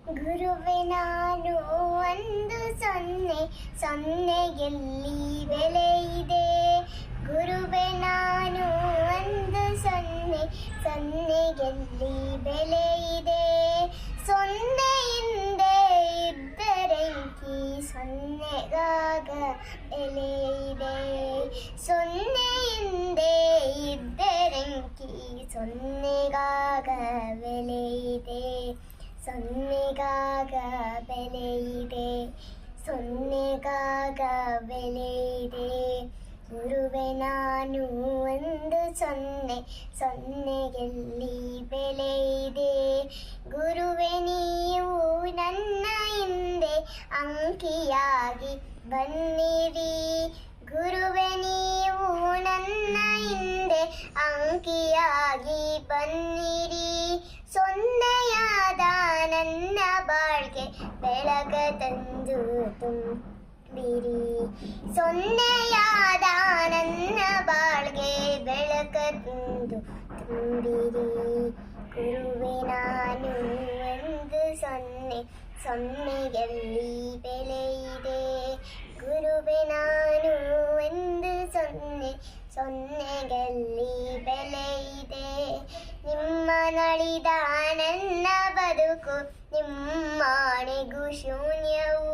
ಗುರುವೆ ನಾನು ಒಂದು ಸೊನ್ನೆ, ಸೊನ್ನೆಗೆಲ್ಲಿ ಬೆಲೆ ಇದೆ. ಗುರುವೆ ನಾನು ಒಂದು ಸೊನ್ನೆ, ಸೊನ್ನೆಗೆಲ್ಲಿ ಬೆಲೆ ಇದೆ. ಸೊನ್ನೆ ಹಿಂದೆ ಇದ್ದರೆಂಕಿ, ಸೊನ್ನೆಗಾಗ ಬೆಲೆ ಇದೆ. ಸೊನ್ನೆ ಹಿಂದೆ ಇದ್ದರೆಂಕಿ, ಸೊನ್ನೆಗಾಗ ಬೆಲೆ ಇದೆ. ಸೊನ್ನೆಗಾಗ ಬೆಲೆ ಇದೆ. ಸೊನ್ನೆಗಾಗ ಬೆಲೆ ಇದೆ. ಗುರುವೆ ನಾನು ಒಂದು ಸೊನ್ನೆ, ಸೊನ್ನೆಗೆಲ್ಲಿ ಬೆಲೆ ಇದೆ. ಗುರುವೆ ನೀವು ನನ್ನ ಹಿಂದೆ ಅಂಕಿಯಾಗಿ ಬನ್ನಿರಿ. ಗುರುವೆ ನೀವು ನನ್ನ ಹಿಂದೆ ಅಂಕಿಯಾಗಿ ಬನ್ನಿರಿ. ಸೊನ್ನೆಯಾದ ನನ್ನ ಬಾಳ್ಗೆ ಬೆಳಕ ತಂದು ತುಂಬಿರಿ. ಸೊನ್ನೆಯಾದ ನನ್ನ ಬಾಳ್ಗೆ ಬೆಳಕ ತಂದು ತುಂಬಿರಿ. ಗುರುವೆ ನಾನು ಒಂದು ಸೊನ್ನೆ, ಸೊನ್ನೆಗೆಲ್ಲಿ ಬೆಲೆ ಇದೆ. ಗುರುವೆ ನಾನು ಒಂದು ಸೊನ್ನೆ, ಸೊನ್ನೆಗೆಲ್ಲಿ ಬೆಲೆ ಇದೆ. ನಿಮ್ಮ ನಳಿದ ನನ್ನ ಬದುಕು ನಿಮ್ಮಾಣೆಗೂ ಶೂನ್ಯವು.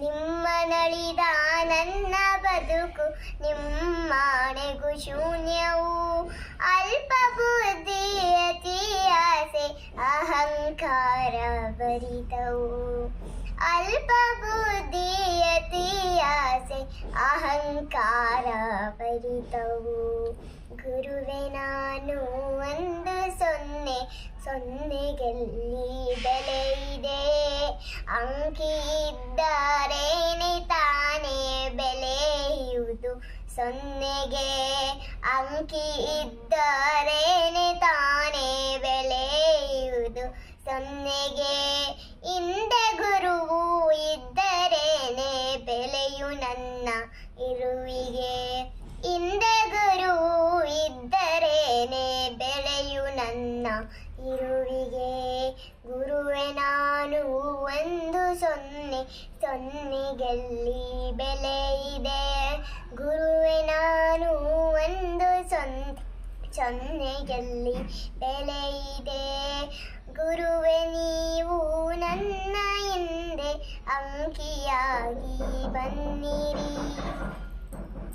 ನಿಮ್ಮ ನಳಿದ ನನ್ನ ಬದುಕು ನಿಮ್ಮಾಣೆಗೂ ಶೂನ್ಯವು. ಅಲ್ಪ ಬುದ್ಧಿ ಅತಿ ಆಸೆ ಅಹಂಕಾರ ಭರಿತವು. ಅಲ್ಪ ಬುದ್ಧಿ ಅತಿ ಆಸೆ ಅಹಂಕಾರ ಭರಿತವು. ಗುರುವೆ ನಾನು ಒಂದು ಸೊನ್ನೆ, ಸೊನ್ನೆಗೆಲ್ಲಿ ಬೆಲೆ ಇದೆ. ಅಂಕಿ ಇದ್ದರೇನೆ ತಾನೇ ಬೆಲೆಯುವುದು ಸೊನ್ನೆಗೆ. ಅಂಕಿ ಇದ್ದರೇನೆ ತಾನೇ ಬೆಲೆಯುವುದು ಸೊನ್ನೆಗೆ. ಹಿಂದೆ ಗುರುವು ಇದ್ದರೇನೆ ಬೆಲೆಯು ನನ್ನ ಇರುವಿಗೆ. ಹಿಂದೆ ಗುರುವು ಇದ್ದರೇನೆ ಬೆಲೆಯು ನನ್ನ ಇರುವಿಗೆ. ಗುರುವೆ ನಾನು ಒಂದು ಸೊನ್ನೆ, ಸೊನ್ನೆಗೆಲ್ಲಿ ಬೆಲೆ ಇದೆ. ಗುರುವೆ ನಾನು ಒಂದು ಸೊನ್ನೆ, ಸೊನ್ನೆಗೆಲ್ಲಿ ಬೆಲೆ ಇದೆ. ಗುರುವೆ ನೀವು ನನ್ನ ಹಿಂದೆ ಅಂಕಿಯಾಗಿ ಬನ್ನಿರಿ.